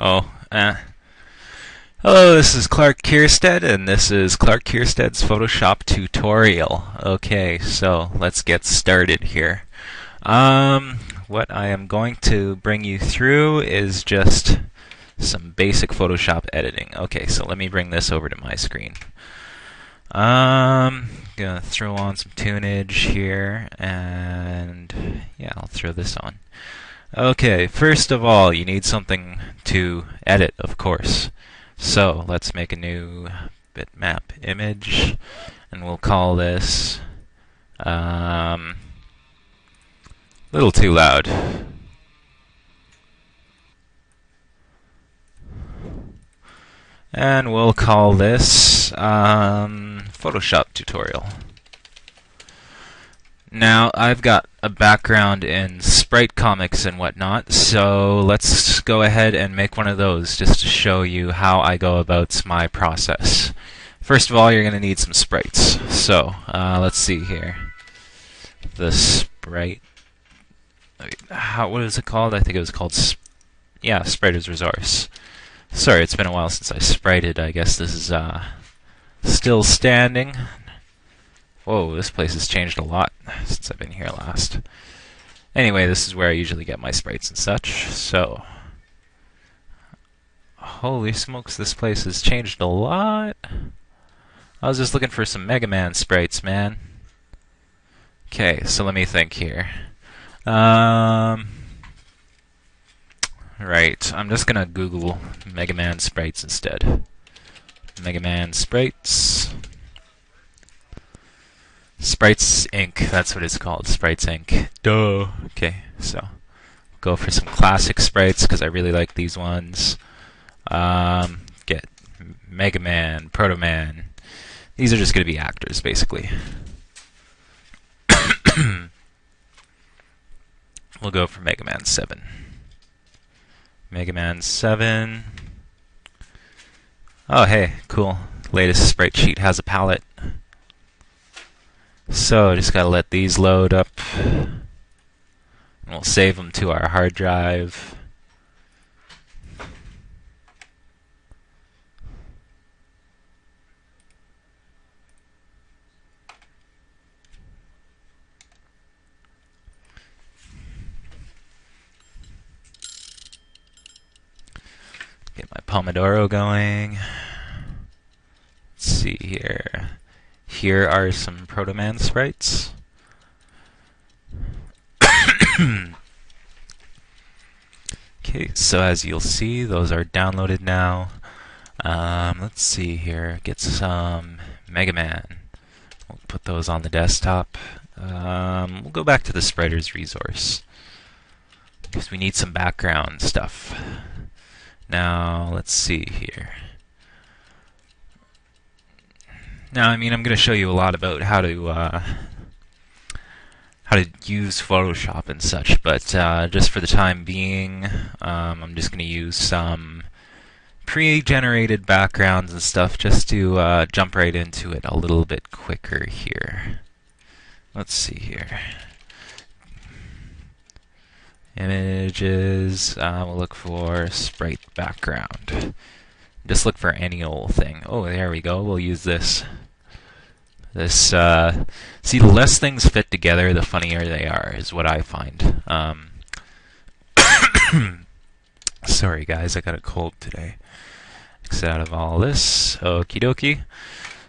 Oh, hello, this is Clark Kierstead, and this is Clark Kierstead's Photoshop tutorial. Okay, so let's get started here. What I am going to bring you through is just some basic Photoshop editing. Okay, so let me bring this over to my screen. Gonna throw on some tunage here, and yeah, I'll throw this on. Okay, first of all, you need something to edit, of course. So let's make a new bitmap image, and we'll call this little too loud. And we'll call this Photoshop tutorial. Now, I've got a background in Spritecomics and whatnot, so let's go ahead and make one of those just to show you how I go about my process. First of all, you're going to need some sprites. So, let's see here. The sprite... what is it called? I think it was called... Spriter's Resource. Sorry, it's been a while since I sprited. I guess this is still standing. Whoa, this place has changed a lot since I've been here last. Anyway, this is where I usually get my sprites and such, so... Holy smokes, this place has changed a lot. I was just looking for some Mega Man sprites, man. Okay, so let me think here. Right, I'm just gonna Google Mega Man sprites instead. Mega Man sprites... Sprites Inc. That's what it's called. Sprites Inc. Duh. Okay, so go for some classic sprites because I really like these ones. Get Mega Man, Proto Man. These are just going to be actors, basically. We'll go for Mega Man 7. Mega Man 7. Oh, hey, cool. Latest sprite sheet has a palette. So, just gotta let these load up, and we'll save them to our hard drive. Get my Pomodoro going. Let's see here. Here are some Proto Man sprites. Okay, so as you'll see, those are downloaded now. Let's see here. Get some Mega Man. We'll put those on the desktop. We'll go back to the Spriter's Resource because we need some background stuff. Now, let's see here. Now, I'm going to show you a lot about how to use Photoshop and such, but just for the time being, I'm just going to use some pre-generated backgrounds and stuff just to jump right into it a little bit quicker here. Let's see here. Images, we'll look for sprite background. Just look for any old thing. Oh, there we go. We'll use this. See, the less things fit together, the funnier they are, is what I find. Sorry, guys, I got a cold today. Exit out of all this. Okie dokie.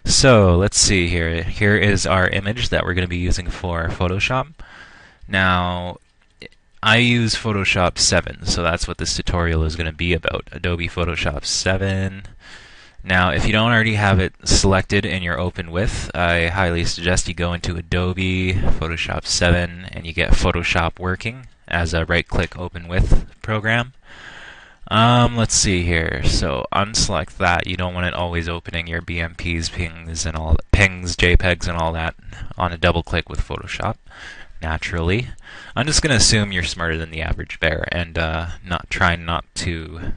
So, let's see here. Here is our image that we're going to be using for Photoshop. Now, I use Photoshop 7, so that's what this tutorial is going to be about. Adobe Photoshop 7. Now, if you don't already have it selected in your open with, I highly suggest you go into Adobe Photoshop 7 and you get Photoshop working as a right-click open with program. Let's see here. So unselect that. You don't want it always opening your BMPs, pings, and all pings, JPEGs, and all that on a double click with Photoshop. Naturally, I'm just going to assume you're smarter than the average bear and try not to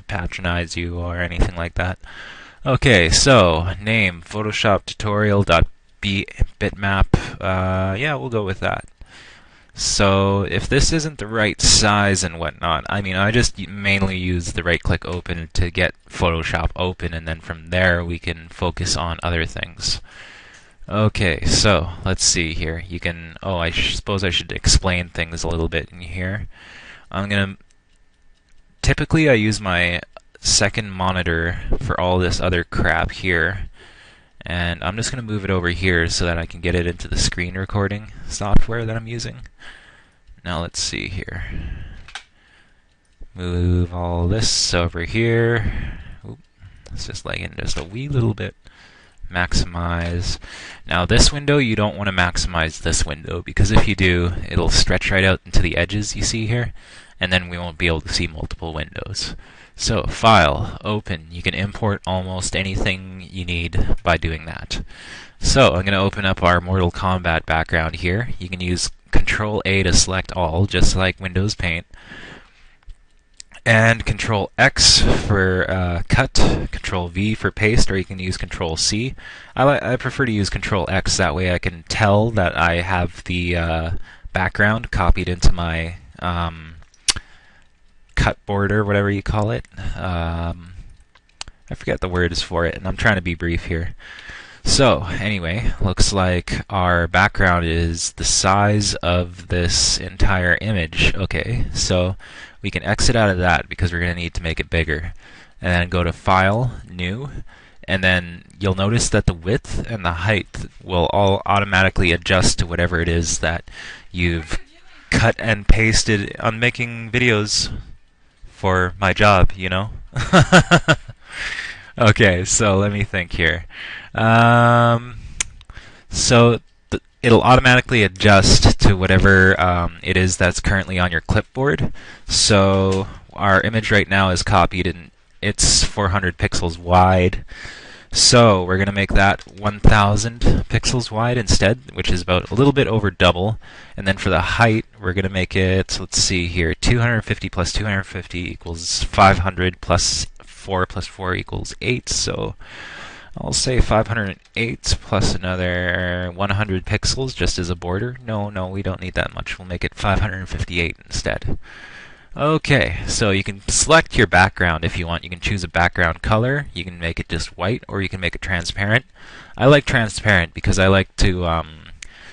patronize you or anything like that. Okay, so name Photoshop tutorial.bitmap. Yeah, we'll go with that. So if this isn't the right size and whatnot, I mean, I just mainly use the right-click open to get Photoshop open, and then from there we can focus on other things. Okay, so let's see here. You can, I suppose I should explain things a little bit in here. Typically I use my second monitor for all this other crap here. And I'm just going to move it over here so that I can get it into the screen recording software that I'm using. Now let's see here. Move all this over here. Oop, let's just like in just a wee little bit. Maximize. Now this window, you don't want to maximize this window, because if you do, it'll stretch right out into the edges you see here, and then we won't be able to see multiple windows. So, File, Open. You can import almost anything you need by doing that. So, I'm going to open up our Mortal Kombat background here. You can use Control-A to select all, just like Windows Paint. And Control-X for cut, Control-V for paste, or you can use Control-C. I prefer to use Control-X, that way I can tell that I have the background copied into my cut board or whatever you call it. I forget the words for it, and I'm trying to be brief here. So, anyway, looks like our background is the size of this entire image. Okay, so we can exit out of that because we're going to need to make it bigger. And then go to File, New, and then you'll notice that the width and the height will all automatically adjust to whatever it is that you've cut and pasted on making videos for my job, you know? Okay, so let me think here. It'll automatically adjust to whatever it is that's currently on your clipboard. So our image right now is copied and it's 400 pixels wide. So we're going to make that 1000 pixels wide instead, which is about a little bit over double. And then for the height, we're going to make it, let's see here, 250 plus 250 equals 500 plus 4 equals 8. So I'll say 508 plus another 100 pixels just as a border. No, we don't need that much. We'll make it 558 instead. Okay, so you can select your background if you want. You can choose a background color. You can make it just white, or you can make it transparent. I like transparent because I like to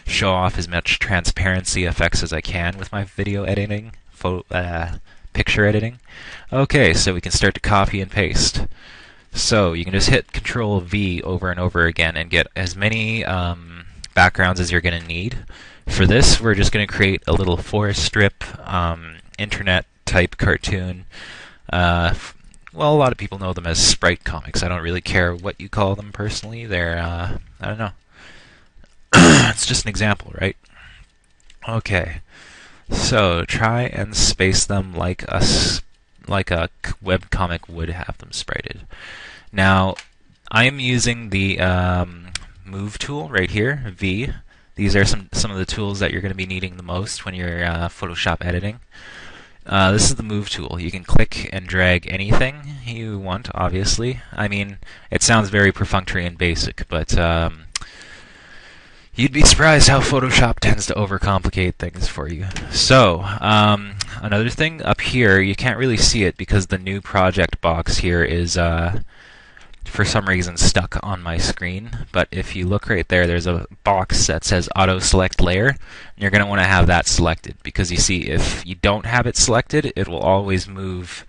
show off as much transparency effects as I can with my video editing, picture editing. Okay, so we can start to copy and paste. So you can just hit Control-V over and over again and get as many backgrounds as you're going to need. For this, we're just going to create a little forest strip, internet type cartoon. Well, a lot of people know them as Spritecomics. I don't really care what you call them personally. They're, I don't know. It's just an example, right? Okay. So try and space them like a webcomic would have them sprited. Now, I am using the Move tool right here, V. These are some of the tools that you're going to be needing the most when you're Photoshop editing. This is the Move tool. You can click and drag anything you want, obviously. I mean, it sounds very perfunctory and basic, but you'd be surprised how Photoshop tends to overcomplicate things for you. So, another thing up here, you can't really see it because the new project box here is for some reason stuck on my screen. But if you look right there, there's a box that says Auto Select Layer, and you're going to want to have that selected because you see, if you don't have it selected, it will always move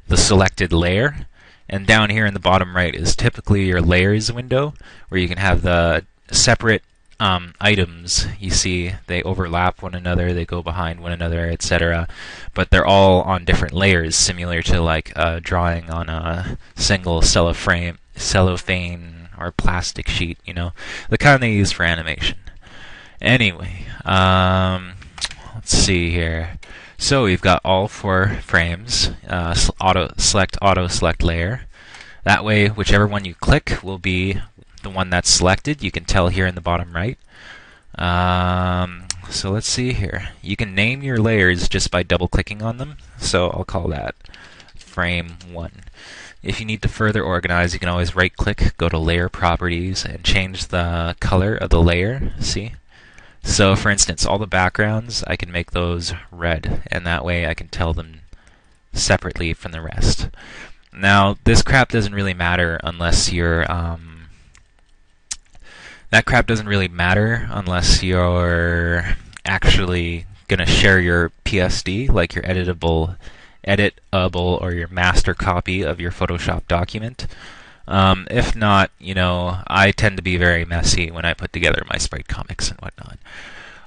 the selected layer. And down here in the bottom right is typically your Layers window, where you can have the separate items. You see they overlap one another, they go behind one another, etc. But they're all on different layers, similar to like drawing on a single cellophane or plastic sheet, you know, the kind they use for animation. Anyway, let's see here. So we've got all 4 frames. Auto select layer. That way, whichever one you click will be the one that's selected. You can tell here in the bottom right. So let's see here. You can name your layers just by double-clicking on them. So I'll call that frame 1. If you need to further organize, you can always right-click, go to Layer Properties, and change the color of the layer. See? So for instance, all the backgrounds, I can make those red, and that way I can tell them separately from the rest. Now, this crap doesn't really matter unless you're actually gonna share your PSD, like your editable or your master copy of your Photoshop document. If not, I tend to be very messy when I put together my Spritecomics and whatnot.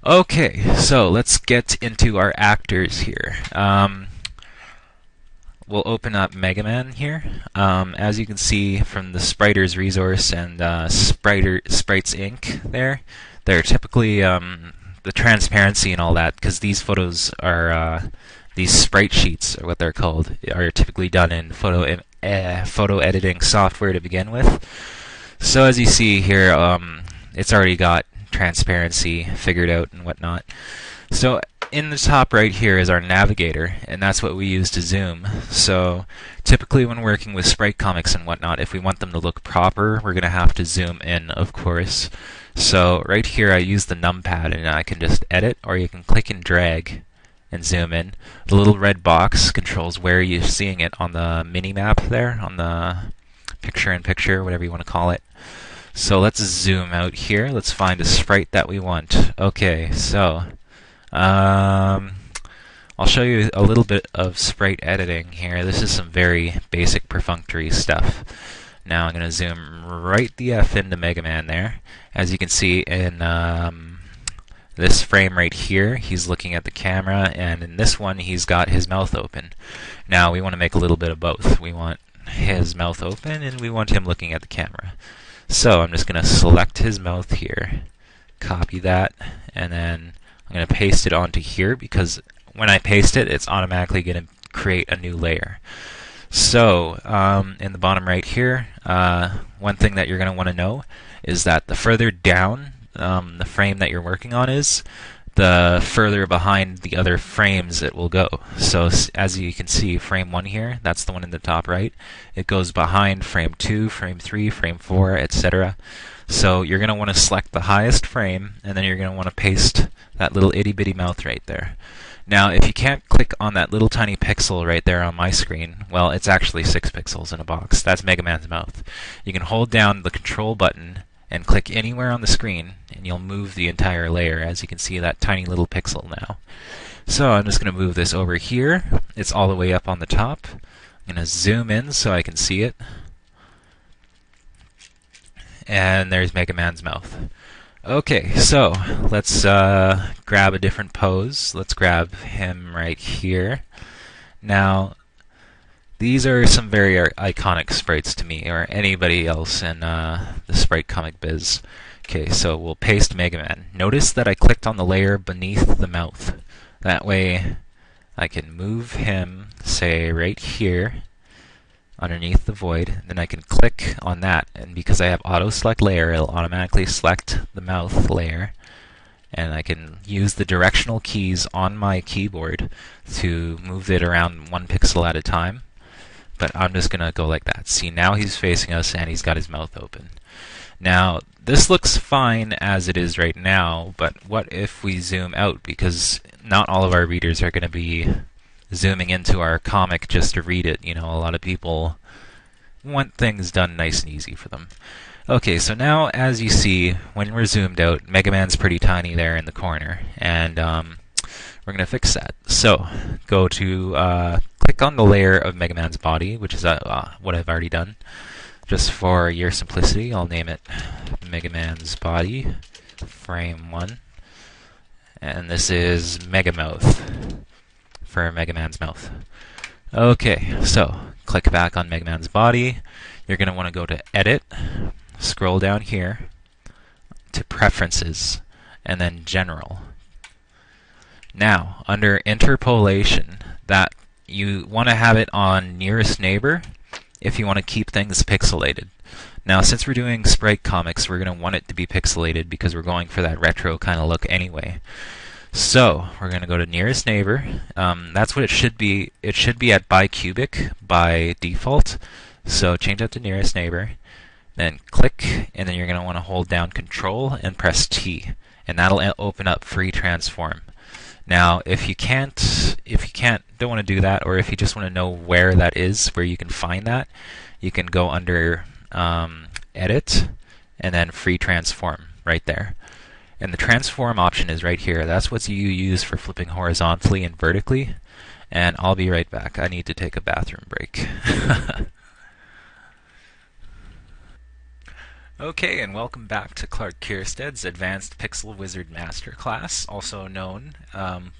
Okay, so let's get into our actors here. We'll open up Mega Man here. As you can see from the Spriters resource and Sprites Inc. there, they're typically the transparency and all that, because these photos are these sprite sheets, or what they're called, are typically done in photo editing software to begin with. So as you see here, it's already got transparency figured out and whatnot. So in the top right here is our navigator, and that's what we use to zoom. So typically when working with Spritecomics and whatnot, if we want them to look proper, we're going to have to zoom in, of course. So right here I use the numpad, and I can just edit, or you can click and drag and zoom in. The little red box controls where you're seeing it on the mini-map there, on the picture-in-picture, whatever you want to call it. So let's zoom out here. Let's find a sprite that we want. Okay, so I'll show you a little bit of sprite editing here. This is some very basic perfunctory stuff. Now I'm going to zoom right the F into Mega Man there. As you can see in this frame right here, he's looking at the camera, and in this one he's got his mouth open. Now we want to make a little bit of both. We want his mouth open, and we want him looking at the camera. So I'm just going to select his mouth here, copy that, and then I'm going to paste it onto here, because when I paste it, it's automatically going to create a new layer. So in the bottom right here, one thing that you're going to want to know is that the further down the frame that you're working on is, the further behind the other frames it will go. So as you can see, frame 1 here, that's the one in the top right, it goes behind frame 2, frame 3, frame 4, etc. So you're going to want to select the highest frame, and then you're going to want to paste that little itty-bitty mouth right there. Now, if you can't click on that little tiny pixel right there on my screen, well, it's actually 6 pixels in a box. That's Mega Man's mouth. You can hold down the control button and click anywhere on the screen, and you'll move the entire layer. As you can see, that tiny little pixel now. So I'm just going to move this over here. It's all the way up on the top. I'm going to zoom in so I can see it. And there's Mega Man's mouth. Okay, so let's grab a different pose. Let's grab him right here. Now, these are some very iconic sprites to me, or anybody else in the Spritecomic biz. Okay, so we'll paste Mega Man. Notice that I clicked on the layer beneath the mouth. That way I can move him, say, right here, underneath the void. Then I can click on that, and because I have auto select layer, it'll automatically select the mouth layer, and I can use the directional keys on my keyboard to move it around 1 pixel at a time. But I'm just going to go like that. See, now he's facing us and he's got his mouth open. Now, this looks fine as it is right now, but what if we zoom out? Because not all of our readers are going to be zooming into our comic just to read it. A lot of people want things done nice and easy for them. Okay, so now as you see, when we're zoomed out, Mega Man's pretty tiny there in the corner, and we're going to fix that. So, go to click on the layer of Mega Man's body, which is what I've already done. Just for your simplicity, I'll name it Mega Man's body, frame 1. And this is Mega Mouth for Mega Man's mouth. Okay, so click back on Mega Man's body. You're going to want to go to Edit, scroll down here to Preferences, and then General. Now, under Interpolation, that you want to have it on Nearest Neighbor if you want to keep things pixelated. Now, since we're doing Spritecomics, we're going to want it to be pixelated because we're going for that retro kind of look anyway. So, we're going to go to Nearest Neighbor. That's what it should be. It should be at bicubic by default. So, change that to Nearest Neighbor. Then click, and then you're going to want to hold down Control and press T. and that'll open up free transform. Now, if you don't want to do that, or if you just want to know where that is, where you can find that, you can go under Edit, and then Free Transform right there. And the transform option is right here. That's what you use for flipping horizontally and vertically. And I'll be right back. I need to take a bathroom break. Okay, and welcome back to Clark Kierstead's Advanced Pixel Wizard Masterclass, also known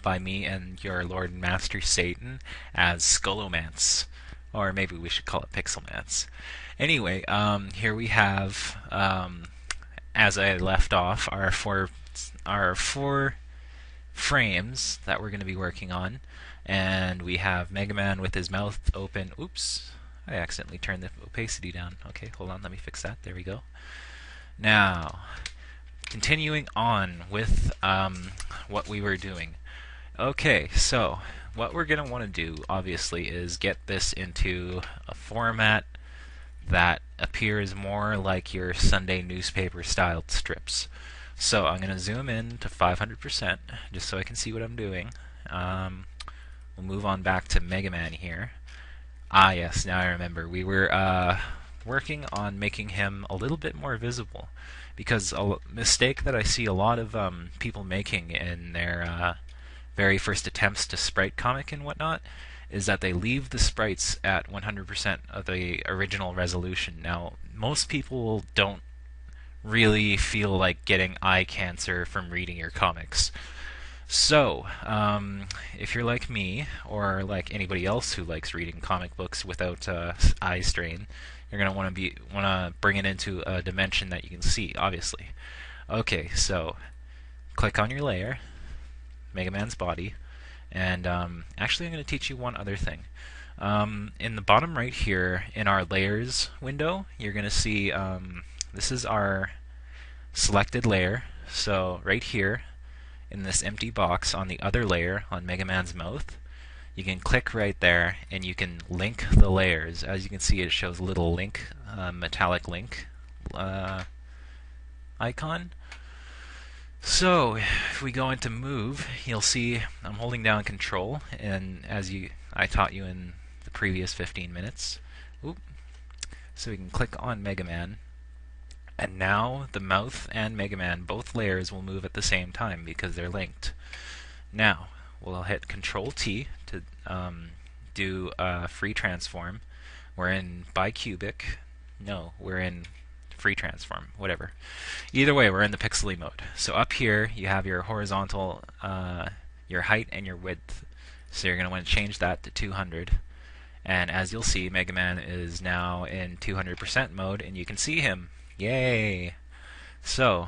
by me and your Lord and Master Satan as Skullomance, or maybe we should call it Pixelmance. Anyway, here we have, as I left off, our four frames that we're going to be working on, and we have Mega Man with his mouth open. Oops, I accidentally turned the opacity down. Okay, hold on, let me fix that. There we go. Now, continuing on with what we were doing. Okay, so what we're going to want to do, obviously, is get this into a format that appears more like your Sunday newspaper-styled strips. So I'm going to zoom in to 500%, just so I can see what I'm doing. We'll move on back to Mega Man here. Ah, yes, now I remember. We were working on making him a little bit more visible, because a mistake that I see a lot of people making in their very first attempts to Spritecomic and whatnot is that they leave the sprites at 100% of the original resolution. Now, most people don't really feel like getting eye cancer from reading your comics. So, if you're like me, or like anybody else who likes reading comic books without eye strain, you're going to want to bring it into a dimension that you can see, obviously. Okay, so click on your layer, Mega Man's body, and actually I'm going to teach you one other thing. In the bottom right here, in our layers window, you're going to see this is our selected layer. So right here, in this empty box on the other layer, on Mega Man's mouth, you can click right there and you can link the layers. As you can see, it shows a little link, metallic link icon. So if we go into move, you'll see I'm holding down control, and I taught you in the previous 15 minutes. Oop. So we can click on Mega Man, and now the mouth and Mega Man, both layers, will move at the same time because they're linked. Now we'll hit Control T to do a free transform. We're in bicubic. No, we're in free transform, whatever. Either way, we're in the pixely mode. So up here, you have your horizontal, your height and your width. So you're going to want to change that to 200. And as you'll see, Mega Man is now in 200% mode, and you can see him. Yay! So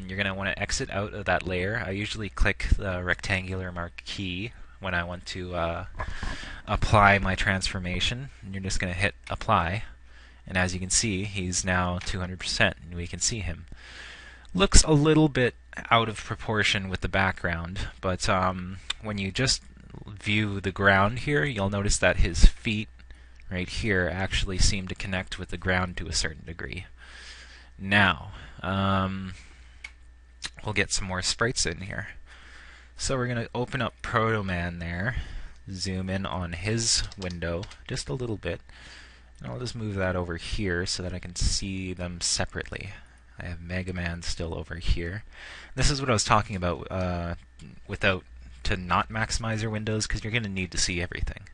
you're going to want to exit out of that layer. I usually click the rectangular marquee when I want to apply my transformation. And you're just going to hit apply. And as you can see, he's now 200%, and we can see him. Looks a little bit out of proportion with the background, but when you just view the ground here, you'll notice that his feet right here actually seem to connect with the ground to a certain degree. Now, we'll get some more sprites in here. So we're going to open up Proto Man there, zoom in on his window just a little bit. I'll just move that over here so that I can see them separately. I have Mega Man still over here. This is what I was talking about to not maximize your windows, because you're going to need to see everything.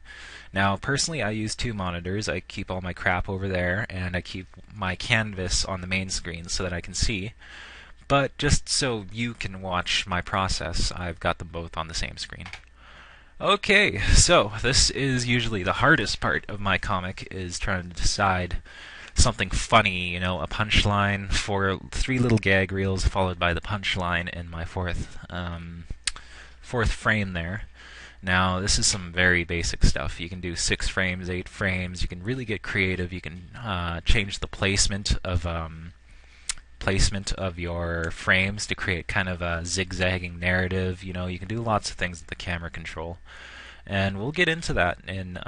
Now, personally, I use 2 monitors. I keep all my crap over there, and I keep my canvas on the main screen so that I can see. But just so you can watch my process, I've got them both on the same screen. Okay, so this is usually the hardest part of my comic, is trying to decide something funny, you know, a punchline, 3 little gag reels followed by the punchline in my fourth frame there. Now, this is some very basic stuff. You can do 6 frames, 8 frames. You can really get creative. You can change the placement of your frames to create kind of a zigzagging narrative. You know, you can do lots of things with the camera control, and we'll get into that in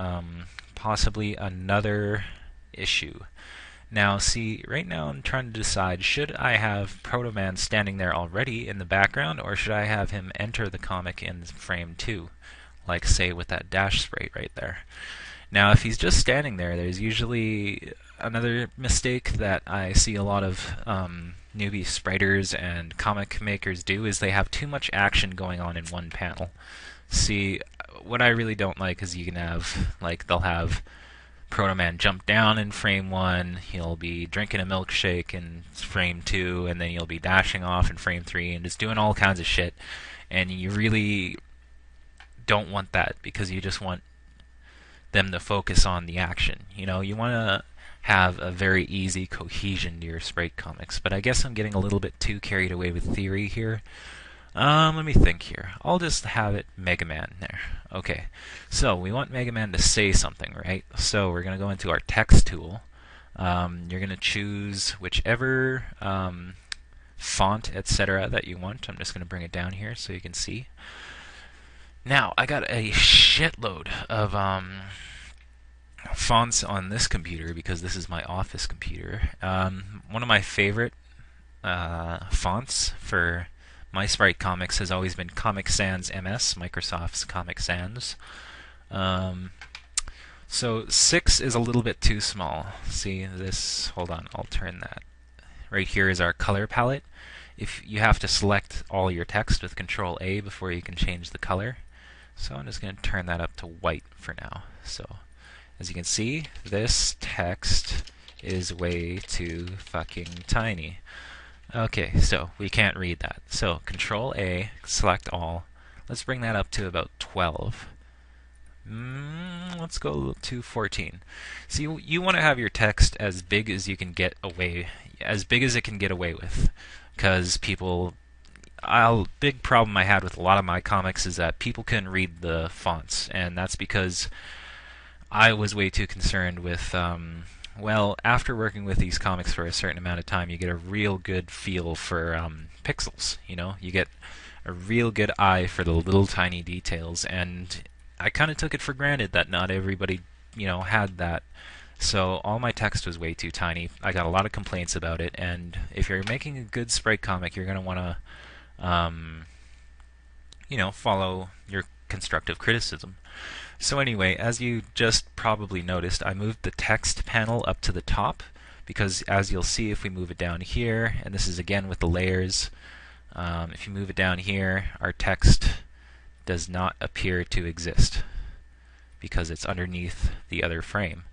possibly another issue. Now, see, right now I'm trying to decide, should I have Proto Man standing there already in the background, or should I have him enter the comic in frame 2, like, say, with that dash sprite right there? Now, if he's just standing there, there's usually another mistake that I see a lot of newbie spriters and comic makers do, is they have too much action going on in one panel. See, what I really don't like is you can have, like, they'll have Proto Man jump down in frame 1, he'll be drinking a milkshake in frame 2, and then he'll be dashing off in frame 3, and just doing all kinds of shit. And you really don't want that, because you just want them to focus on the action. You know, you want to have a very easy cohesion to your sprite comics, but I guess I'm getting a little bit too carried away with theory here. Let me think here. I'll just have it Mega Man there. Okay, so we want Mega Man to say something, right? So we're going to go into our text tool. You're going to choose whichever font, etc. that you want. I'm just going to bring it down here so you can see. Now, I got a shitload of fonts on this computer because this is my office computer. One of my favorite fonts for my sprite comics has always been Comic Sans MS, Microsoft's Comic Sans. So 6 is a little bit too small. See this? Hold on, I'll turn that. Right here is our color palette. If you have to select all your text with Control A before you can change the color. So I'm just going to turn that up to white for now. So as you can see, this text is way too fucking tiny. Okay, so we can't read that. So Control A, select all. Let's bring that up to about 12. Let's go to 14. See, you want to have your text as big as you can get away, as big as it can get away with, because people. Big problem I had with a lot of my comics is that people couldn't read the fonts, and that's because I was way too concerned with. Well, after working with these comics for a certain amount of time, you get a real good feel for pixels. You know, you get a real good eye for the little tiny details, and I kind of took it for granted that not everybody, you know, had that. So all my text was way too tiny. I got a lot of complaints about it, and if you're making a good sprite comic, you're going to want to, you know, follow your constructive criticism. So anyway, as you just probably noticed, I moved the text panel up to the top because, as you'll see if we move it down here, and this is again with the layers, if you move it down here, our text does not appear to exist because it's underneath the other frame.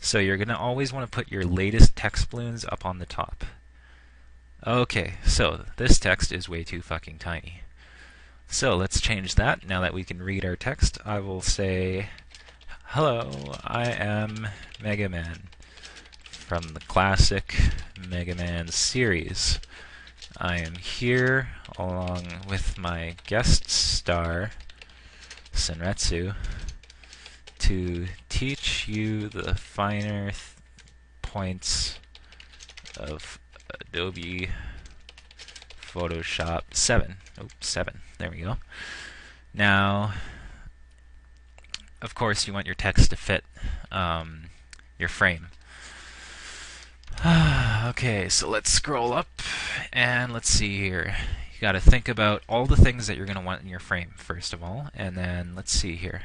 So you're going to always want to put your latest text balloons up on the top. Okay, so this text is way too fucking tiny. So let's change that. Now that we can read our text, I will say, "Hello, I am Mega Man from the classic Mega Man series. I am here along with my guest star, Senretsu, to teach you the finer points of Adobe Photoshop 7. Oh, 7. There we go. Now, of course, you want your text to fit your frame. Okay, so let's scroll up, and let's see here. You got to think about all the things that you're going to want in your frame, first of all, and then let's see here.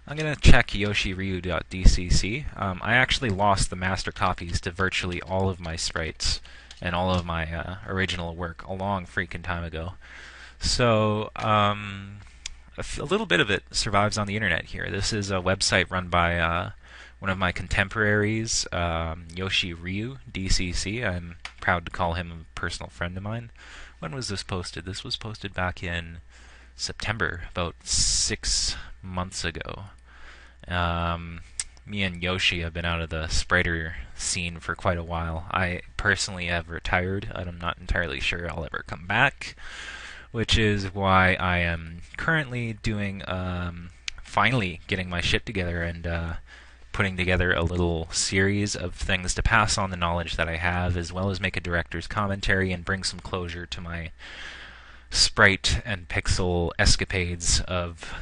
I'm going to check yoshiryu.dcc. I actually lost the master copies to virtually all of my sprites and all of my original work a long freaking time ago. So a little bit of it survives on the internet here. This is a website run by one of my contemporaries, Yoshiryu DCC. I'm proud to call him a personal friend of mine. When was this posted? This was posted back in September, about 6 months ago. Me and Yoshi have been out of the spriter scene for quite a while. I personally have retired, and I'm not entirely sure I'll ever come back, which is why I am currently doing, finally getting my shit together and putting together a little series of things to pass on the knowledge that I have, as well as make a director's commentary and bring some closure to my sprite and pixel escapades of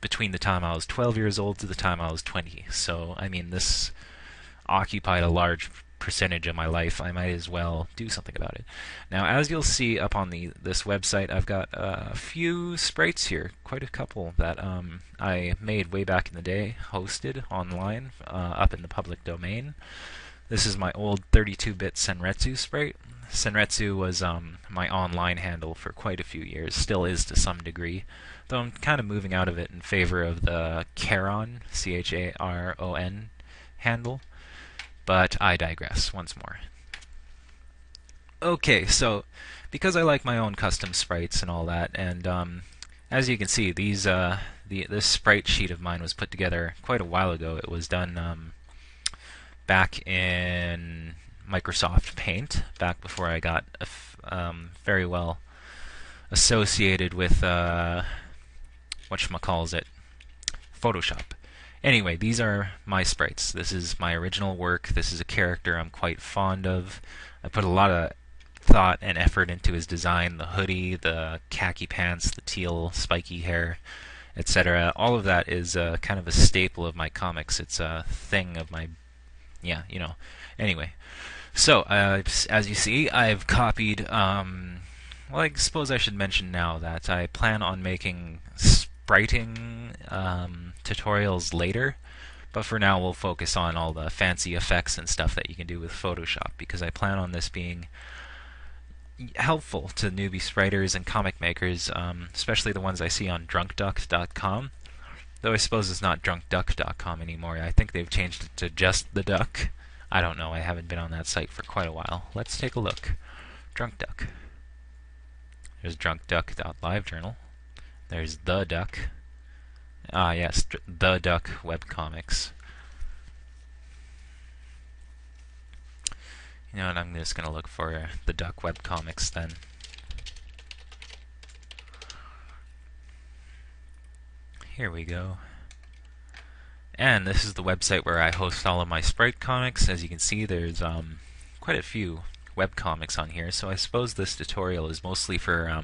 between the time I was 12 years old to the time I was 20. So, I mean, this occupied a large percentage of my life, I might as well do something about it. Now, as you'll see up on this website, I've got a few sprites here, quite a couple that I made way back in the day, hosted online, up in the public domain. This is my old 32-bit Senretsu sprite. Senretsu was my online handle for quite a few years, still is to some degree, though I'm kind of moving out of it in favor of the Charon, Charon handle. But I digress once more. Okay, so because I like my own custom sprites and all that, and as you can see, this sprite sheet of mine was put together quite a while ago. It was done back in Microsoft Paint, back before I got very well associated with whatchamacallit, Photoshop. Anyway, these are my sprites. This is my original work. This is a character I'm quite fond of. I put a lot of thought and effort into his design, the hoodie, the khaki pants, the teal spiky hair, etc. All of that is kind of a staple of my comics. It's a thing of my, yeah, you know. Anyway, so as you see, I've copied, well, I suppose I should mention now that I plan on making spriting tutorials later, but for now we'll focus on all the fancy effects and stuff that you can do with Photoshop, because I plan on this being helpful to newbie spriters and comic makers, especially the ones I see on drunkduck.com, though I suppose it's not drunkduck.com anymore. I think they've changed it to just the duck. I don't know, I haven't been on that site for quite a while. Let's take a look. Drunkduck. There's drunkduck.livejournal. There's the duck. Ah, yes, the duck webcomics. You know what, I'm just going to look for the duck webcomics then. Here we go. And this is the website where I host all of my sprite comics. As you can see, there's quite a few webcomics on here, so I suppose this tutorial is mostly for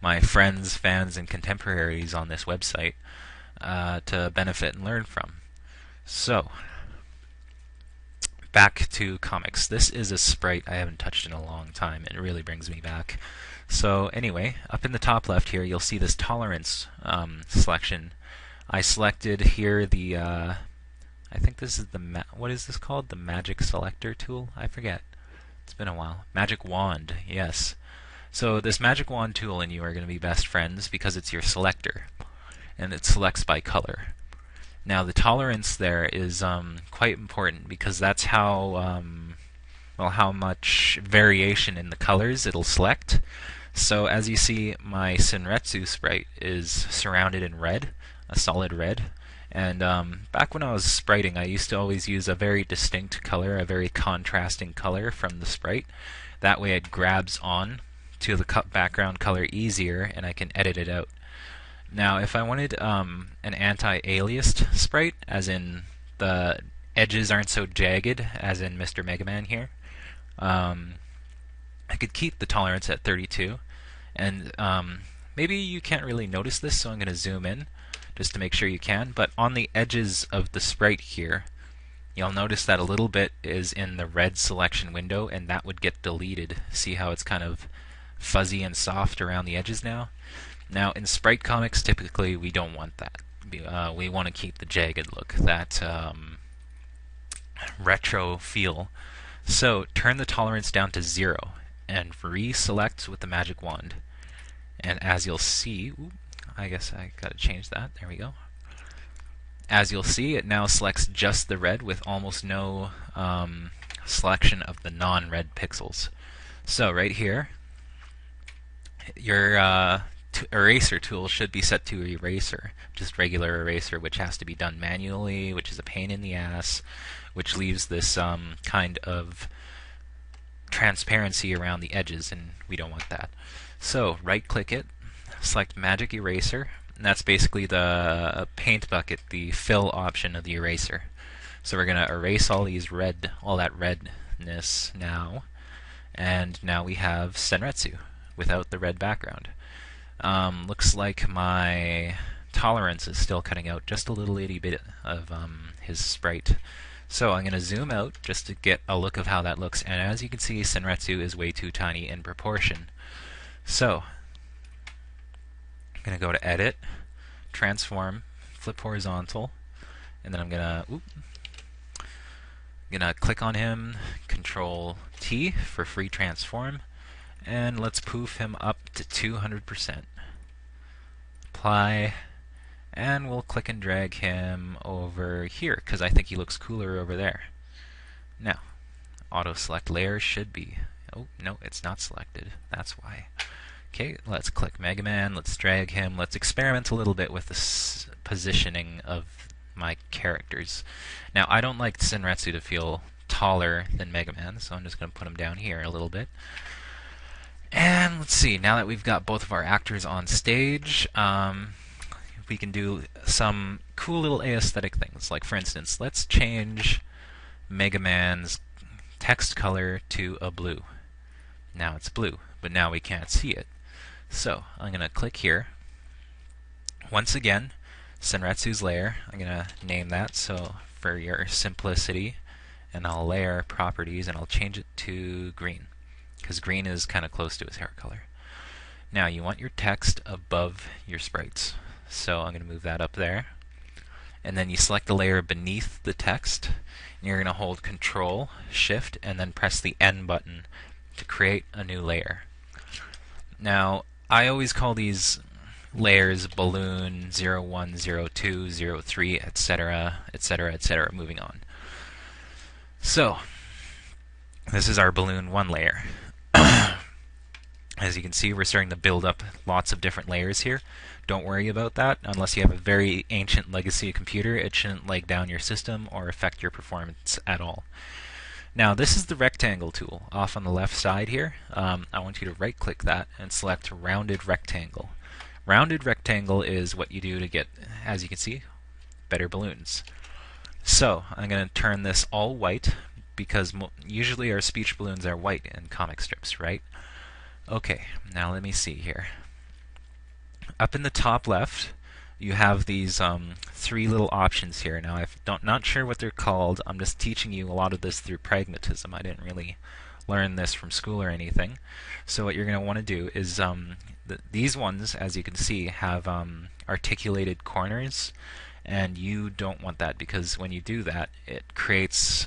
my friends, fans, and contemporaries on this website to benefit and learn from. So, back to comics. This is a sprite I haven't touched in a long time. It really brings me back. So anyway, up in the top left here, you'll see this tolerance selection. I selected here the, I think this is the, what is this called? The magic selector tool? I forget. It's been a while. Magic wand, yes. So this magic wand tool and you are going to be best friends because it's your selector, and it selects by color. Now the tolerance there is quite important because that's how well, how much variation in the colors it'll select. So as you see, my Senretsu sprite is surrounded in red, a solid red. And back when I was spriting, I used to always use a very distinct color, a very contrasting color from the sprite. That way it grabs on to the background color easier, and I can edit it out. Now, if I wanted an anti-aliased sprite, as in the edges aren't so jagged, as in Mr. Mega Man here, I could keep the tolerance at 32. And maybe you can't really notice this, so I'm going to zoom in just to make sure you can. But on the edges of the sprite here, you'll notice that a little bit is in the red selection window, and that would get deleted. See how it's kind of fuzzy and soft around the edges now? Now, in sprite comics, typically we don't want that. We want to keep the jagged look, that retro feel. So turn the tolerance down to 0 and reselect with the magic wand. And as you'll see, I guess I gotta change that. There we go. As you'll see, it now selects just the red with almost no selection of the non-red pixels. So right here, your eraser tool should be set to eraser, just regular eraser, which has to be done manually, which is a pain in the ass, which leaves this kind of transparency around the edges, and we don't want that. So right-click it, select Magic Eraser, and that's basically the paint bucket, the fill option of the eraser. So we're going to erase all that redness now, and now we have Senretsu without the red background. Looks like my tolerance is still cutting out just a little itty bit of his sprite. So I'm going to zoom out just to get a look of how that looks, and as you can see, Senretsu is way too tiny in proportion. So I'm going to go to Edit, Transform, Flip Horizontal, and then I'm going to click on him, Control T for free transform, and let's poof him up to 200%. Apply, and we'll click and drag him over here because I think he looks cooler over there. Now, auto select layer should be, oh no, it's not selected, that's why. Okay, let's click Mega Man, let's drag him, let's experiment a little bit with the positioning of my characters. Now, I don't like Senretsu to feel taller than Mega Man, so I'm just going to put him down here a little bit. And let's see, now that we've got both of our actors on stage, we can do some cool little aesthetic things. Like, for instance, let's change Mega Man's text color to a blue. Now it's blue, but now we can't see it. So I'm going to click here. Once again, Senretsu's layer, I'm going to name that so for your simplicity, and I'll layer properties and I'll change it to green because green is kind of close to his hair color. Now you want your text above your sprites, so I'm going to move that up there, and then you select the layer beneath the text, and you're going to hold Control, Shift, and then press the N button to create a new layer. Now I always call these layers balloon 01, 02, 03, etc., etc., etc., moving on. So this is our balloon 1 layer. As you can see, we're starting to build up lots of different layers here. Don't worry about that. Unless you have a very ancient legacy computer, it shouldn't lag down your system or affect your performance at all. Now, this is the rectangle tool off on the left side here. I want you to right-click that and select Rounded Rectangle. Rounded Rectangle is what you do to get, as you can see, better balloons. So, I'm going to turn this all white because usually our speech balloons are white in comic strips, right? Okay, now let me see here. Up in the top left, you have these 3 little options here. Now, I'm not sure what they're called. I'm just teaching you a lot of this through pragmatism. I didn't really learn this from school or anything. So what you're going to want to do is these ones, as you can see, have articulated corners, and you don't want that because when you do that, it creates,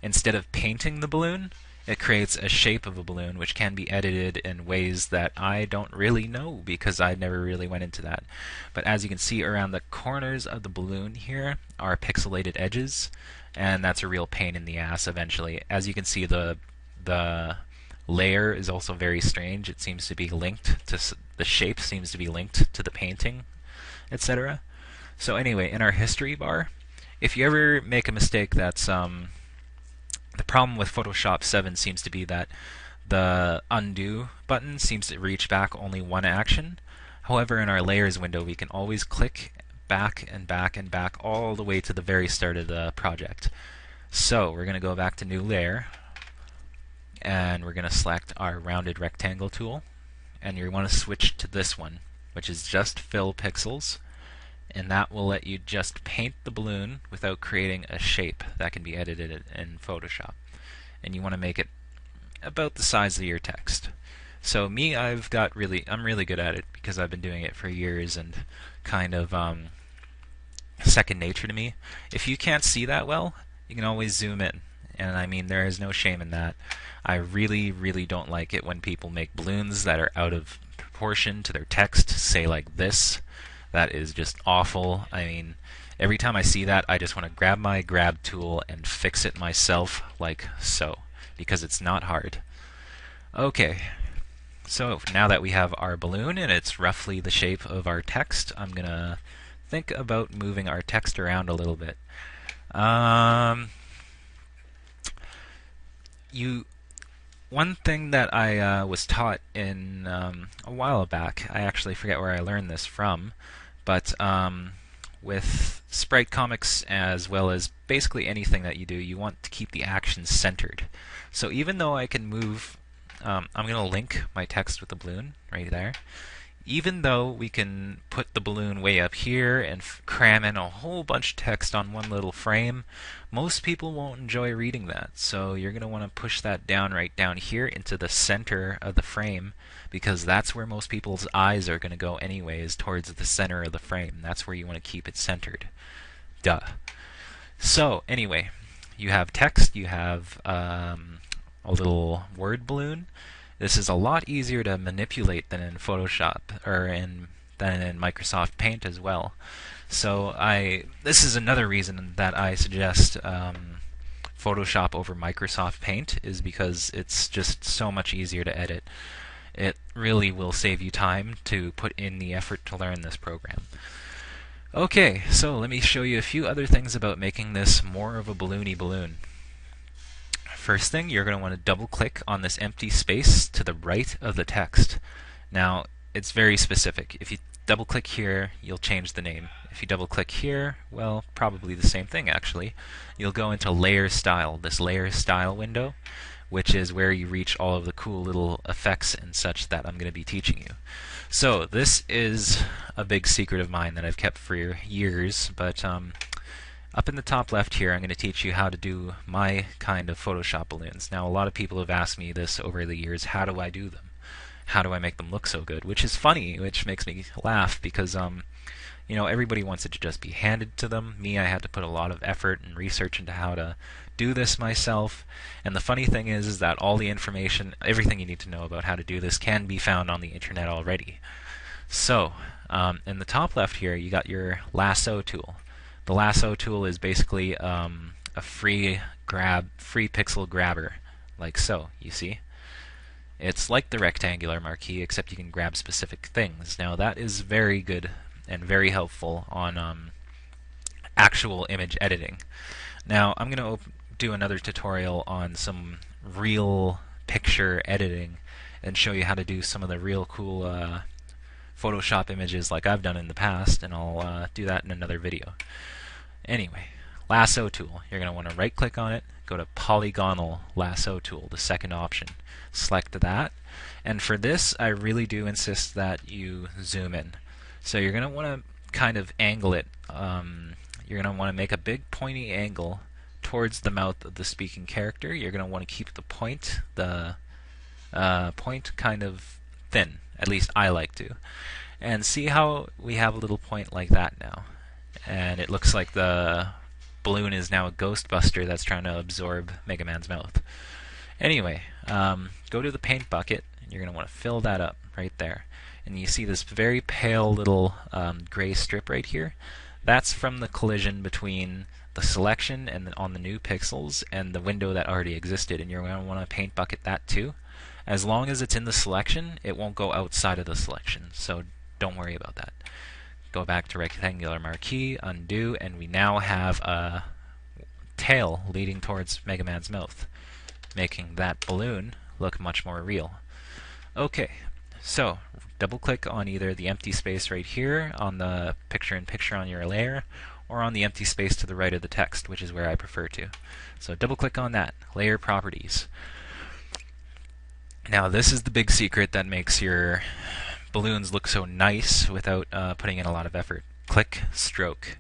instead of painting the balloon, it creates a shape of a balloon which can be edited in ways that I don't really know because I never really went into that. But as you can see, around the corners of the balloon here are pixelated edges, and that's a real pain in the ass eventually. As you can see, the layer is also very strange. It seems to be linked to, the shape seems to be linked to the painting, etc. So anyway, in our history bar, if you ever make a mistake that's the problem with Photoshop 7 seems to be that the undo button seems to reach back only one action. However, in our layers window, we can always click back and back and back all the way to the very start of the project. So we're going to go back to New Layer, and we're going to select our Rounded Rectangle tool, and you want to switch to this one, which is just Fill Pixels, and that will let you just paint the balloon without creating a shape that can be edited in Photoshop. And you want to make it about the size of your text. So me, I'm really good at it because I've been doing it for years and kind of second nature to me. If you can't see that well, you can always zoom in. And I mean, there is no shame in that. I really, really don't like it when people make balloons that are out of proportion to their text, say like this. That is just awful. I mean, every time I see that, I just want to grab my grab tool and fix it myself like so, because it's not hard. Okay, so now that we have our balloon and it's roughly the shape of our text, I'm going to think about moving our text around a little bit. One thing that I was taught in a while back, I actually forget where I learned this from, but with Spritecomics as well as basically anything that you do, you want to keep the action centered. So even though I can move, I'm going to link my text with the balloon right there. even though we can put the balloon way up here and cram in a whole bunch of text on one little frame, most people won't enjoy reading that. So you're going to want to push that down right down here into the center of the frame, because that's where most people's eyes are going to go anyways, towards the center of the frame. That's where you want to keep it centered. Duh. So anyway, you have text, you have a little word balloon. This is a lot easier to manipulate than in Photoshop, or than in Microsoft Paint as well. So this is another reason that I suggest Photoshop over Microsoft Paint, is because it's just so much easier to edit. It really will save you time to put in the effort to learn this program. Okay, so let me show you a few other things about making this more of a balloony balloon. First thing, you're going to want to double click on this empty space to the right of the text. Now, it's very specific. If you double click here, you'll change the name. If you double click here, well, probably the same thing actually. You'll go into layer style, this layer style window, which is where you reach all of the cool little effects and such that I'm going to be teaching you. So this is a big secret of mine that I've kept for years, but up in the top left here, I'm going to teach you how to do my kind of Photoshop balloons. Now, a lot of people have asked me this over the years, how do I do them? How do I make them look so good? Which is funny, which makes me laugh, because you know, everybody wants it to just be handed to them. Me, I had to put a lot of effort and research into how to do this myself. And the funny thing is that all the information, everything you need to know about how to do this can be found on the internet already. So, in the top left here, you got your lasso tool. The lasso tool is basically a free pixel grabber, like so, you see? It's like the rectangular marquee, except you can grab specific things. Now that is very good and very helpful on actual image editing. Now I'm going to do another tutorial on some real picture editing and show you how to do some of the real cool Photoshop images like I've done in the past, and I'll do that in another video. Anyway, lasso tool. You're going to want to right click on it, go to polygonal lasso tool, the second option. Select that, and for this I really do insist that you zoom in. So you're going to want to kind of angle it. You're going to want to make a big pointy angle towards the mouth of the speaking character. You're going to want to keep the point kind of thin. At least I like to. And see how we have a little point like that now. And it looks like the balloon is now a Ghostbuster that's trying to absorb Mega Man's mouth. Anyway, go to the paint bucket, and you're going to want to fill that up right there. And you see this very pale little gray strip right here. That's from the collision between the selection and on the new pixels and the window that already existed, and you're going to want to paint bucket that too. As long as it's in the selection, it won't go outside of the selection, so don't worry about that. Go back to rectangular marquee, undo, and we now have a tail leading towards Mega Man's mouth, making that balloon look much more real. Okay, so double click on either the empty space right here on the picture-in-picture on your layer, or on the empty space to the right of the text, which is where I prefer to. So double click on that, layer properties. Now this is the big secret that makes your balloons look so nice without putting in a lot of effort. Click stroke.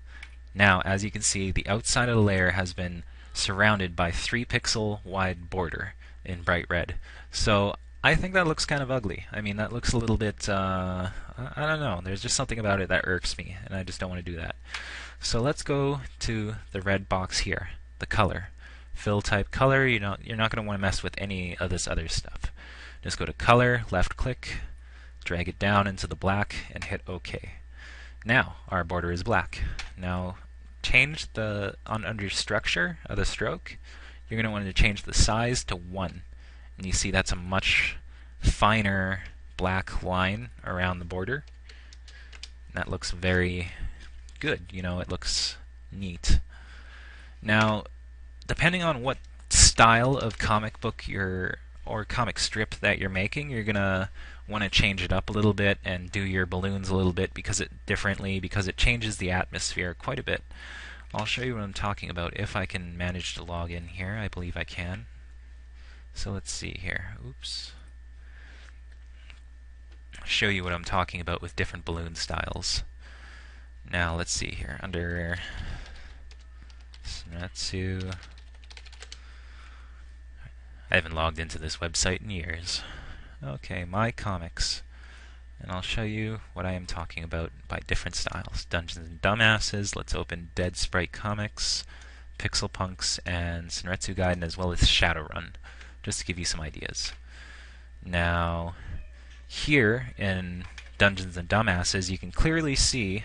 Now, as you can see, the outside of the layer has been surrounded by 3 pixel wide border in bright red. So I think that looks kind of ugly. I mean, that looks a little bit, I don't know, there's just something about it that irks me, and I just don't want to do that. So let's go to the red box here, the color. Fill type color, you're not going to want to mess with any of this other stuff. Just go to color, left click, drag it down into the black, and hit OK. Now our border is black. Now change the under structure of the stroke. You're going to want to change the size to 1, and you see that's a much finer black line around the border. And that looks very good. You know, it looks neat. Now, depending on what style of comic book or comic strip that you're making, you're gonna want to change it up a little bit and do your balloons a little bit because it changes the atmosphere quite a bit. I'll show you what I'm talking about if I can manage to log in here. I believe I can. So let's see here. Oops. show you what I'm talking about with different balloon styles. Now let's see here, under Senretsu. I haven't logged into this website in years. Okay, my comics. And I'll show you what I am talking about by different styles. Dungeons and Dumbasses, let's open Dead Spritecomics, Pixel Punks, and Senretsu Gaiden, as well as Shadowrun, just to give you some ideas. Now, here in Dungeons and Dumbasses, you can clearly see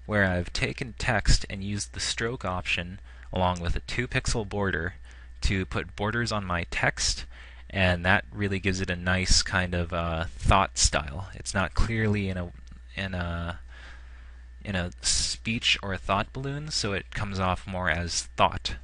where I've taken text and used the stroke option along with a 2-pixel border to put borders on my text, and that really gives it a nice kind of thought style. It's not clearly in a speech or a thought balloon, so it comes off more as thought.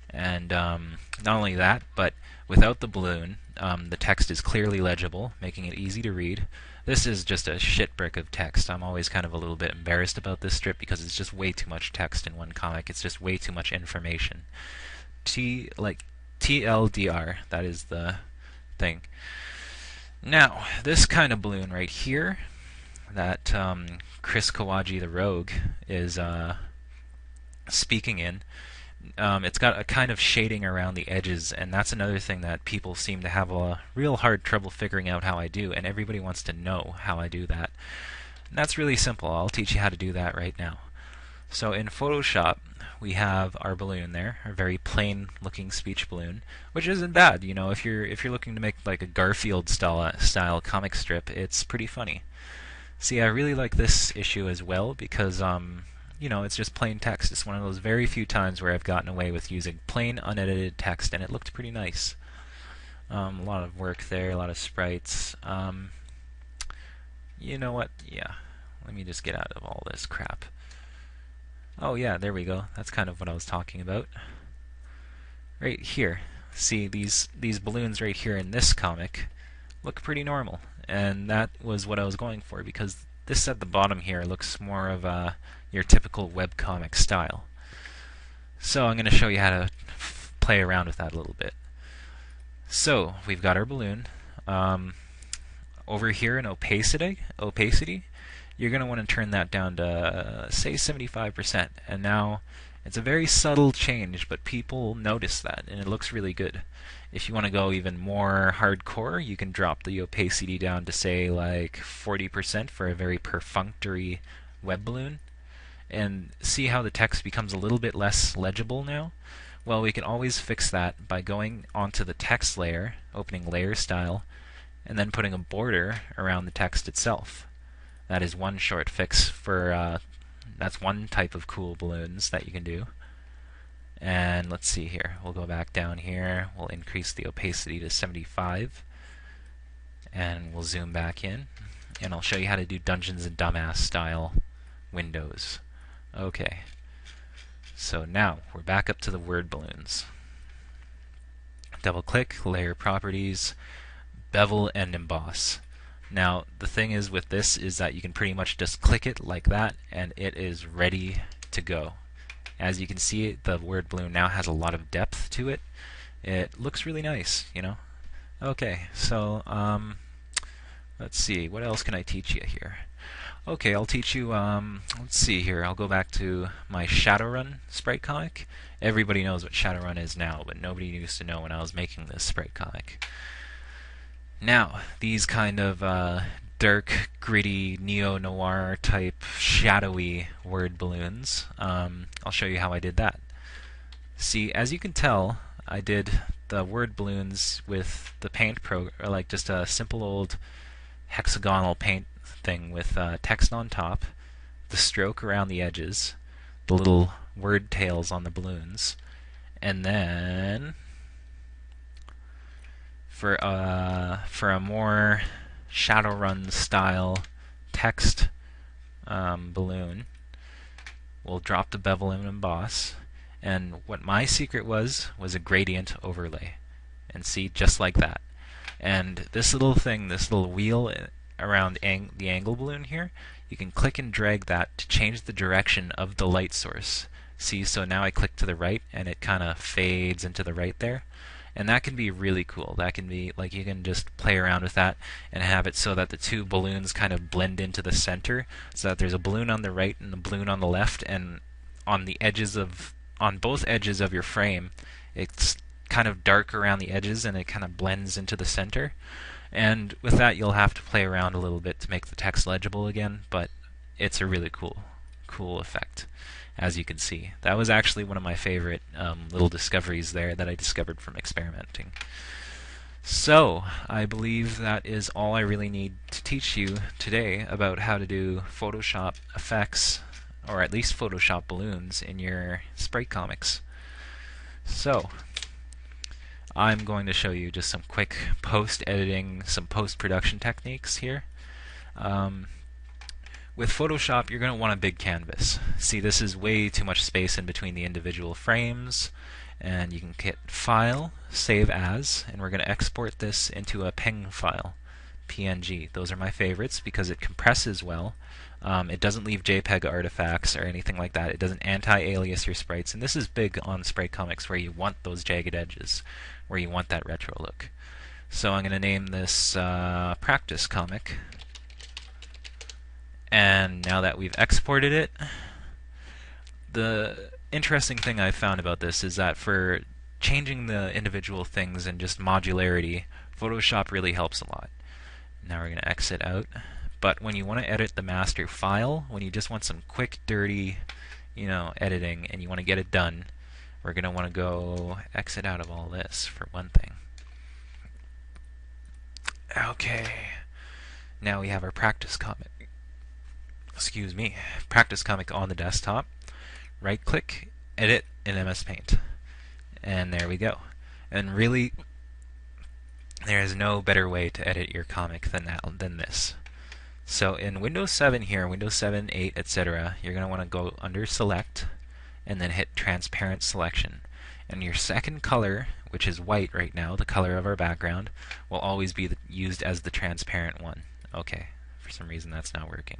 And not only that, but without the balloon, the text is clearly legible, making it easy to read. This is just a shit brick of text. I'm always kind of a little bit embarrassed about this strip because it's just way too much text in one comic. It's just way too much information. TLDR, that is the thing. Now, this kind of balloon right here that Chris Kawaji the Rogue is speaking in, it's got a kind of shading around the edges, and that's another thing that people seem to have a real hard trouble figuring out how I do, and everybody wants to know how I do that. And that's really simple. I'll teach you how to do that right now. So in Photoshop, we have our balloon there, our very plain looking speech balloon, which isn't bad. You know, if you're looking to make like a Garfield style comic strip, it's pretty funny. See, I really like this issue as well because you know, it's just plain text. It's one of those very few times where I've gotten away with using plain unedited text, and it looked pretty nice. A lot of work there, a lot of sprites. You know what? Yeah, let me just get out of all this crap. Oh yeah, there we go. That's kind of what I was talking about. Right here. See, these balloons right here in this comic look pretty normal. And that was what I was going for, because this at the bottom here looks more of your typical webcomic style. So I'm going to show you how to play around with that a little bit. So we've got our balloon. Over here in opacity, you're going to want to turn that down to, say, 75%. And now, it's a very subtle change, but people notice that, and it looks really good. If you want to go even more hardcore, you can drop the opacity down to, say, like 40% for a very perfunctory web balloon. And see how the text becomes a little bit less legible now? Well, we can always fix that by going onto the text layer, opening layer style, and then putting a border around the text itself. That is one short fix for, that's one type of cool balloons that you can do. And let's see here, we'll go back down here, we'll increase the opacity to 75, and we'll zoom back in, and I'll show you how to do Dungeons and Dumbass style windows. Okay, so now we're back up to the word balloons. Double click, layer properties, bevel and emboss. Now, the thing is with this is that you can pretty much just click it like that, and it is ready to go. As you can see, the word balloon now has a lot of depth to it. It looks really nice, you know. Okay, so let's see, what else can I teach you here? Okay, I'll teach you, let's see here, I'll go back to my Shadowrun sprite comic. Everybody knows what Shadowrun is now, but nobody used to know when I was making this sprite comic. Now, these kind of dark, gritty, neo-noir type, shadowy word balloons, I'll show you how I did that. See, as you can tell, I did the word balloons with the paint program, or like just a simple old hexagonal paint thing with text on top, the stroke around the edges, the little word tails on the balloons, and then for a more Shadowrun style text balloon, we'll drop the bevel and emboss, and what my secret was a gradient overlay. And see, just like that. And this little thing, this little wheel around the angle balloon here, you can click and drag that to change the direction of the light source. See, so now I click to the right and it kind of fades into the right there. And that can be really cool. That can be like you can just play around with that and have it so that the two balloons kind of blend into the center, so that there's a balloon on the right and a balloon on the left, and on both edges of your frame, it's kind of dark around the edges and it kind of blends into the center. And with that, you'll have to play around a little bit to make the text legible again, but it's a really cool effect, as you can see. That was actually one of my favorite little discoveries there that I discovered from experimenting. So, I believe that is all I really need to teach you today about how to do Photoshop effects, or at least Photoshop balloons, in your Spritecomics. So, I'm going to show you just some quick post-editing, some post-production techniques here. With Photoshop, you're going to want a big canvas. See, this is way too much space in between the individual frames, and you can hit File, Save As, and we're going to export this into a PNG file, PNG. Those are my favorites because it compresses well. It doesn't leave JPEG artifacts or anything like that. It doesn't anti-alias your sprites, and this is big on Spritecomics where you want those jagged edges, where you want that retro look. So I'm going to name this Practice Comic. And now that we've exported it, the interesting thing I found about this is that for changing the individual things and just modularity, Photoshop really helps a lot. Now we're going to exit out. But when you want to edit the master file, when you just want some quick, dirty, editing, and you want to get it done, we're going to want to go exit out of all this for one thing. Okay. Now we have our Practice Comic. Practice Comic on the desktop. Right-click, edit in MS Paint. And there we go. And really, there is no better way to edit your comic than this. So in Windows 7 here, Windows 7, 8, etc., you're going to want to go under Select, and then hit Transparent Selection. And your second color, which is white right now, the color of our background, will always be used as the transparent one. Okay, for some reason that's not working.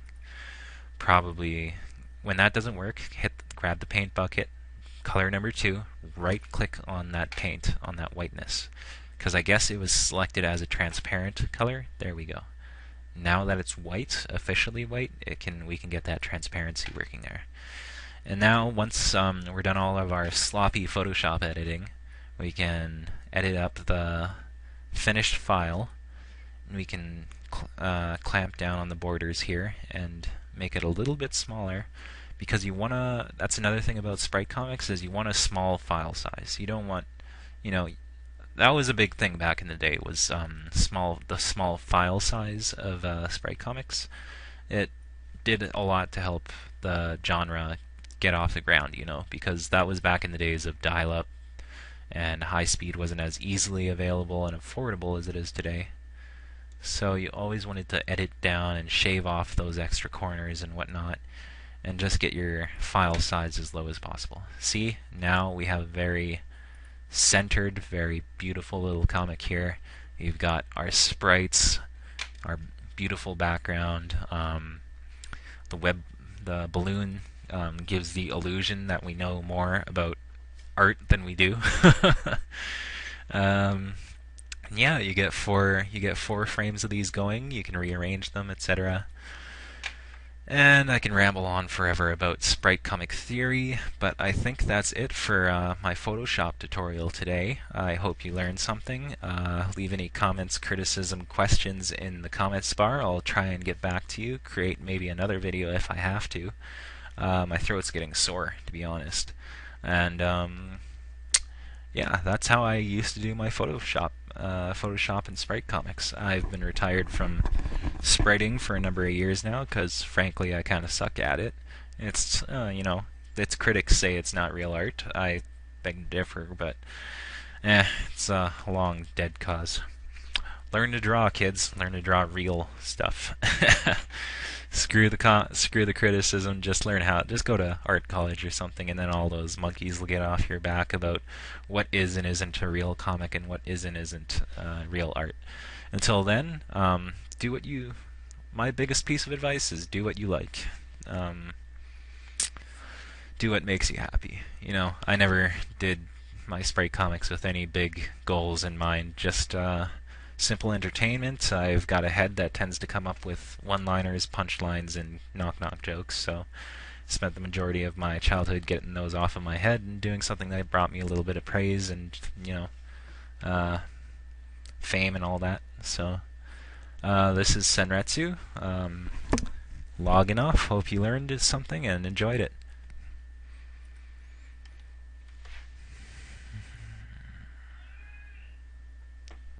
Probably, when that doesn't work, grab the paint bucket, color number 2, right-click on that paint, on that whiteness. Because I guess it was selected as a transparent color. There we go. Now that it's white, officially white, we can get that transparency working there. And now, once we're done all of our sloppy Photoshop editing, we can edit up the finished file, and we can clamp down on the borders here and make it a little bit smaller, because you want to, that's another thing about Spritecomics, is you want a small file size. You don't want, that was a big thing back in the day, was the small file size of Spritecomics. It did a lot to help the genre get off the ground, because that was back in the days of dial-up, and high speed wasn't as easily available and affordable as it is today. So you always wanted to edit down and shave off those extra corners and whatnot, and just get your file size as low as possible. See, now we have a very centered, very beautiful little comic here. You've got our sprites, our beautiful background. The balloon gives the illusion that we know more about art than we do. Yeah, you get four frames of these going. You can rearrange them, etc. And I can ramble on forever about Spritecomic theory, but I think that's it for my Photoshop tutorial today. I hope you learned something. Leave any comments, criticism, questions in the comments bar. I'll try and get back to you, create maybe another video if I have to. My throat's getting sore, to be honest. And yeah, that's how I used to do my Photoshop and Spritecomics. I've been retired from spriting for a number of years now because, frankly, I kind of suck at it. It's, its critics say it's not real art. I beg to differ, but it's a long dead cause. Learn to draw, kids. Learn to draw real stuff. Screw the criticism. Just learn how. Just go to art college or something, and then all those monkeys will get off your back about what is and isn't a real comic and what is and isn't real art. Until then, do what you. My biggest piece of advice is do what you like. Do what makes you happy. I never did my sprite comics with any big goals in mind. Just simple entertainment. I've got a head that tends to come up with one-liners, punchlines, and knock-knock jokes. So spent the majority of my childhood getting those off of my head and doing something that brought me a little bit of praise and fame and all that. So this is Senretsu. Logging off. Hope you learned something and enjoyed it.